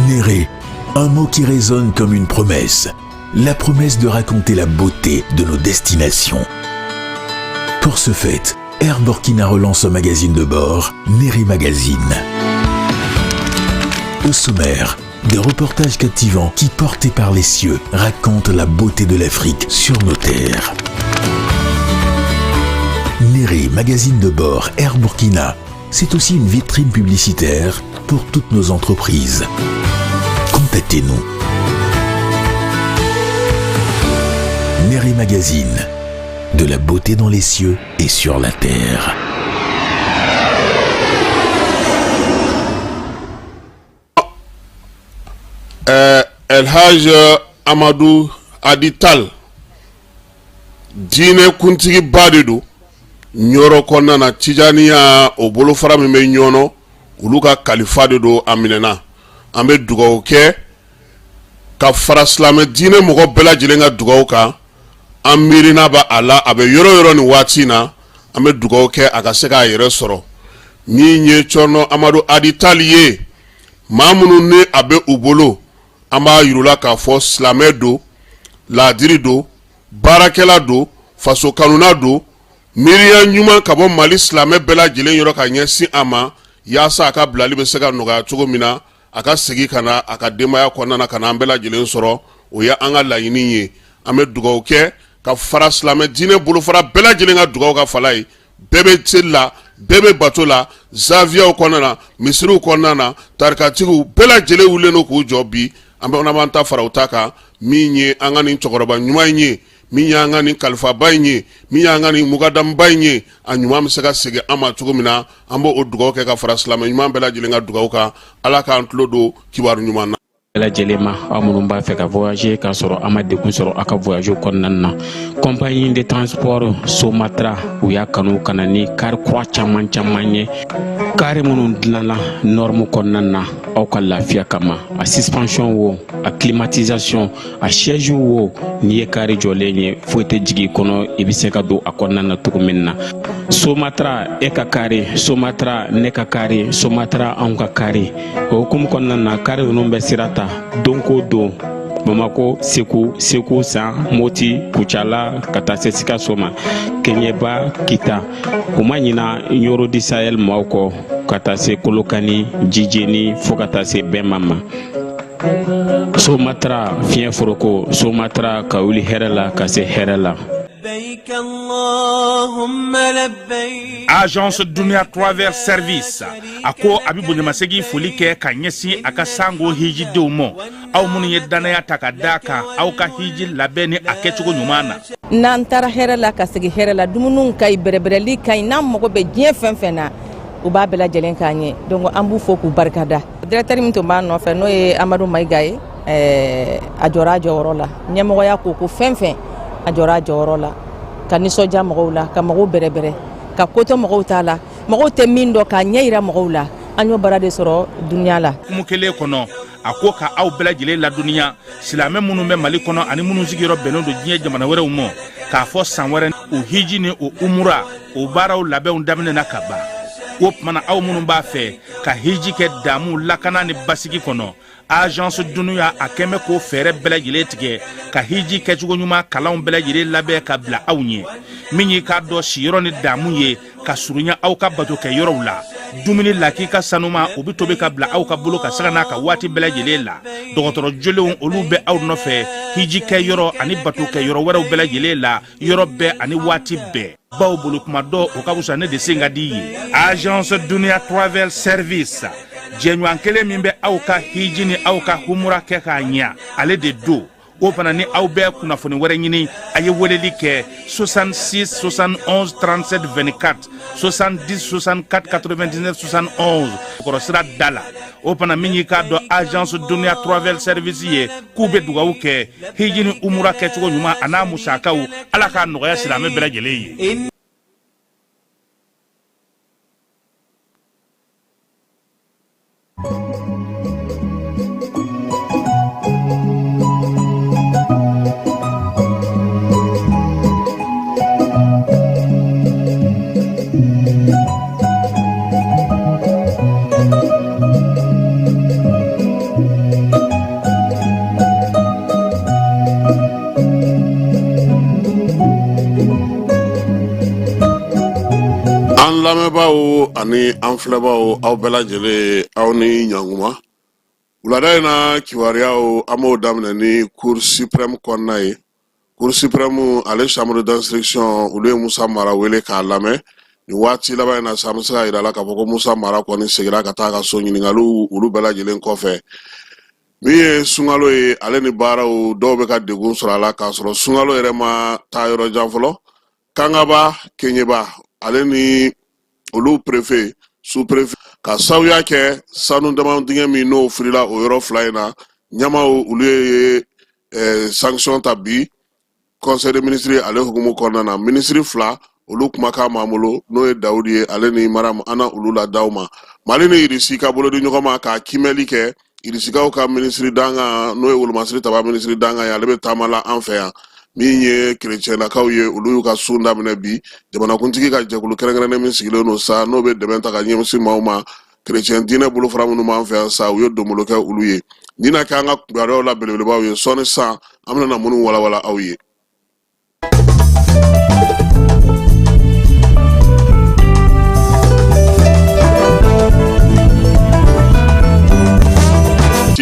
Néré, un mot qui résonne comme une promesse. La promesse de raconter la beauté de nos destinations. Pour ce fait, Air Burkina relance un magazine de bord, Néré Magazine. Au sommaire, des reportages captivants qui, portés par les cieux, racontent la beauté de l'Afrique sur nos terres. Néré Magazine de bord Air Burkina, c'est aussi une vitrine publicitaire pour toutes nos entreprises. Contactez-nous. Néré Magazine, de la beauté dans les cieux et sur la terre. El Haj Amadou Adital Dine kuntigi badidu Nyoro konna na Tijaniya o bolo fara min be nyono ulu ka kalifa de do aminena an be dugawu kɛ ka fara silamɛ diinɛ mɔgɔ bɛɛ lajɛlen ka dugawu kan an miirina ba a la a bɛ yɔrɔ yɔrɔ nin waati na an be dugawu kɛ a ka se k'a yɛrɛ sɔrɔ min ye Cɔrɔnɔ Amadu Aditali ye maa minnu ni a bɛ u bolo an b'a yirula k'a fɔ silamɛ do laadiri do baarakɛla do faso kanuna do miiriya ɲuman ka bɔ Mali silamɛ bɛɛ lajɛlen yɔrɔ ka ɲɛsin a ma yaasa a ka bilali bɛ se ka nɔgɔya cogo min na a ka segi ka na a ka denbaya kɔnɔna na ka na an bɛɛ lajɛlen sɔrɔ o ye an ka laɲini ye an bɛ dugawu kɛ ka fara silamɛ diinɛ bolofara bɛɛ lajɛlen ka dugawu ka fala ye bɛɛ bɛ seli la bɛɛ bɛ bato la zaviyaw kɔnɔna na misiriw kɔnɔna na tarikatigiw bɛɛ lajɛlen wulilen don k'u jɔ bi an b'an ta fara u ta kan min ye an ka nin cɛkɔrɔba ɲuman in ye min y'an ka nin kalifaba in ye min y'an ka nin mukadamba in ye a ɲuman bɛ se ka segin an ma cogo min na an b'o dugawu kɛ ka fara silamɛ ɲuman bɛɛ lajɛlen ka dugawu kan ala k'an tulo don kibaru ɲuman na. Lajɛlen ma aw minnu b'a fɛ ka voyager k'a sɔrɔ a ma degun sɔrɔ a ka voyage kɔnɔna na compagnie de transport Somatra u y'a kanu ka na ni car kura caman ye car minnu dilanna norme kɔnɔna na aw ka lafiya kama a suspension wo a climatisation a siège wo n'i ye car jɔlen ye foyi tɛ jigin kɔnɔ i bɛ se ka don a kɔnɔna na cogo min na Somatra e ka car Somatra ne ka car Somatra anw ka car o hukumu kɔnɔna na car ninnu bɛ sira ta don ko don Bamako Segu San Moti Kucala ka taa se Sikaso ma Keɲeba Kita u ma ɲina Yoro di Sahel maaw kɔ ka taa se Kolokani Jijeni fo ka taa se Bɛnma ma Somatra fiɲɛ foroko Somatra ka wuli hɛrɛ la ka se hɛrɛ la. Agence Dunia Travers Service ako abibu nyamasegi foli kɛ ka ɲɛsin a ka sango hiji denw ma aw minnu ye danaya ta ka da kan aw ka hiji labɛn ni a kɛcogo ɲuman na n'an taara hɛrɛ la ka segin hɛrɛ la dumuniw ka ɲi bɛrɛbɛrɛli ka ɲi n'an mago bɛ diɲɛ fɛn fɛn na u b'a bɛɛ lajɛlen k'a ɲɛ donc an b'u fo k'u barikada directeur min tun b'an nɔfɛ n'o ye Amadu Mayiga ye a jɔra a jɔyɔrɔ la ɲɛmɔgɔya ko fɛn fɛn a jɔra a jɔyɔrɔ la ka nisɔndiya mɔgɔw la ka mɔgɔw bɛrɛbɛrɛ ka ko to mɔgɔw t'a la mɔgɔw tɛ min dɔn ka ɲɛ yira mɔgɔw la an y'o baara de sɔrɔ duniya la kumu kelen kɔnɔ a ko ka aw bɛɛ lajɛlen laduniya silamɛ minnu bɛ Mali kɔnɔ ani minnu sigiyɔrɔ bɛnnen don diɲɛ jamana wɛrɛw ma k'a fɔ san wɛrɛ o hiji ni o umura o baaraw labɛnw daminɛna ka ban o tumana aw minnu b'a fɛ ka hiji kɛ damu lakana ni basigi kɔnɔ Agence Dunia a kɛmɛ ko fɛɛrɛ bɛɛ lajɛlen tigɛ ka hiji kɛcogo ɲuman kalanw bɛɛ lajɛlen labɛn ka bila aw ɲɛ min y'i k'a dɔn siyɔrɔ ni damu ye ka surunya aw ka bato kɛ yɔrɔw la dumuni lak'i ka sanuma o bɛ tobi ka bila aw ka bolo ka saga n'a ka waati bɛɛ lajɛlen la dɔgɔtɔrɔ jolenw olu bɛ aw nɔfɛ hiji kɛ yɔrɔ ani bato kɛ yɔrɔ wɛrɛw bɛɛ lajɛlen la yɔrɔ bɛɛ ani waati bɛɛ baw bolo kuma dɔ o ka wusa ne de sen ka di ye Agence Dunia Travel Service jɛɲɔgɔn kelen min bɛ aw ka hiji ni aw ka humura kɛ k'a ɲɛ ale de do o fana ni aw bɛɛ kunnafoni wɛrɛ ɲini a ye weleli kɛ 66 71 37 24 70 64 99 71 kɔrɔ sira da la o fana min y'i k'a dɔn agence Dunuya Travel Service ye k'u bɛ dugawu kɛ hiji ni umura kɛcogo ɲuman a n'a musakaw ala k'a nɔgɔya silamɛ bɛɛ lajɛlen ye. lamɛnbaaw ani an filɛbaaw aw bɛɛ lajɛlen aw ni ɲankuma wulada in na kibaruyaw an b'o daminɛ ni cour suprême kɔnɔna ye cour suprême ale chambre d'instruction olu ye Musa Mara wele k'a lamɛn ni waati laban in na sa an bɛ se k'a yira la k'a fɔ ko Musa Mara kɔni segira ka taa ka so ɲininkaliw olu bɛɛ lajɛlen kɔfɛ min ye sunkalo ye ale ni baaraw dɔw bɛ ka degun sɔrɔ a la k'a sɔrɔ sunkalo yɛrɛ ma taa yɔrɔ jan fɔlɔ Kangaba Keɲeba ale ni olu préfet sous-préfet ka sabuya kɛ sanu dama dingɛ min n'o firila o yɔrɔ fila in na ɲamaw olu ye sanction ta bi conseil des ministres ale hukumu kɔnɔna na ministre fila olu kumakan b'an bolo n'o ye Dawudi ye ale ni Maram ana olu la daw ma Mali ni Irisi ka bolo di ɲɔgɔn ma ka kimɛli kɛ Irisikaw ka ministre danga n'o ye Wolomasiri Taba ministre danga ye ale bɛ taama la an fɛ yan min ye kerecɛnakaw ye olu y'u ka sun daminɛ bi jamanakuntigi ka jɛkulu kɛrɛnkɛrɛnnen min sigilen don sa n'o bɛ dɛmɛ ta ka ɲɛsin maaw ma kerecɛn diinɛ bolofara minnu b'an fɛ yan sa u ye donbolo kɛ olu ye ni na kɛ an ka kibaruyaw la belebelebaw ye sɔɔni san an bɛna minnu walawala aw ye.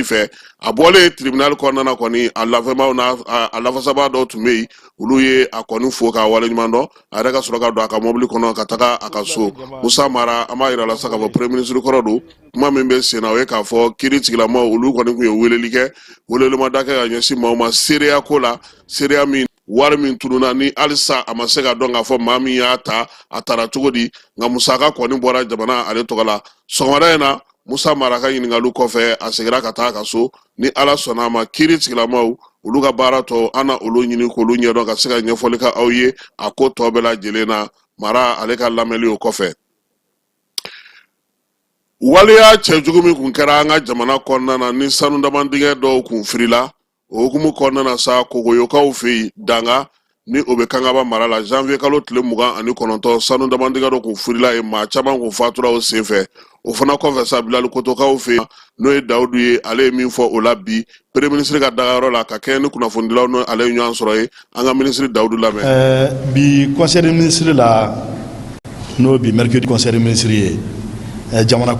Fɛ a bɔlen tribunal kɔnɔna kɔni a lafɛnbaaw na a lafasaba dɔw tun bɛ yen olu ye a kɔni fo k'a waleɲuman dɔn a yɛrɛ ka sɔrɔ ka don a ka mobili kɔnɔ ka taga a ka so Musa Mara an b'a yira la sa k'a fɔ premier ministre kɔrɔ don kuma min bɛ sen na o ye k'a fɔ kiiri tigilamaw olu kɔni tun ye weleli kɛ welelemada kɛ ka ɲɛsin maaw ma seereya ko la seereya min wari min tununa ni halisa a ma se ka dɔn k'a fɔ maa min y'a ta a taara cogo di nka musaka kɔni bɔra jamana ale tɔgɔ la sɔgɔmada in na Musa Mara ka ɲininkaliw kɔfɛ a segira ka taa ka so ni ala sɔnna a ma kiiri tigilamaw olu ka baara tɔ an na olu ɲini k'olu ɲɛdɔn ka se ka ɲɛfɔli ka aw ye a ko tɔ bɛɛ lajɛlen na Mara ale ka lamɛnli o kɔfɛ waleya cɛjugu min kun kɛra an ka jamana kɔnɔna na ni sanu damandingɛ dɔw kun firila o hukumu kɔnɔna na sa kogoyokaw fɛ yen danga ni o bɛ Kangaba mara la janvier kalo tile 29 sanu damandingɛ dɔ kun firila yen maa caman kun fatura o senfɛ o fana kɔfɛ sa Bilali Kotokaw fɛ yen n'o ye Dawudu ye ale ye min fɔ o la bi premier ministre ka dagayɔrɔ la ka kɛɲɛ ni kunnafonidilaw n'o ale ye ɲɔgɔn sɔrɔ ye an ka ministre Dawudu lamɛn. Bi conseil des ministres la n'o bi mercredi conseil des ministres ye jamana